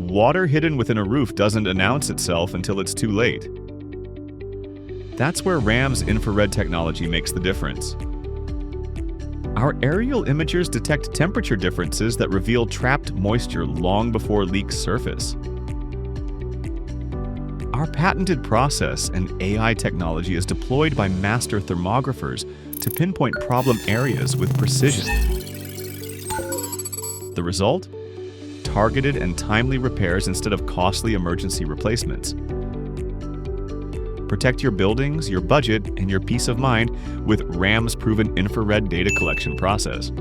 Water hidden within a roof doesn't announce itself until it's too late. That's where RAM's infrared technology makes the difference. Our aerial imagers detect temperature differences that reveal trapped moisture long before leaks surface. Our patented process and AI technology is deployed by master thermographers to pinpoint problem areas with precision. The result? Targeted and timely repairs instead of costly emergency replacements. Protect your buildings, your budget, and your peace of mind with RAM's proven infrared data collection process.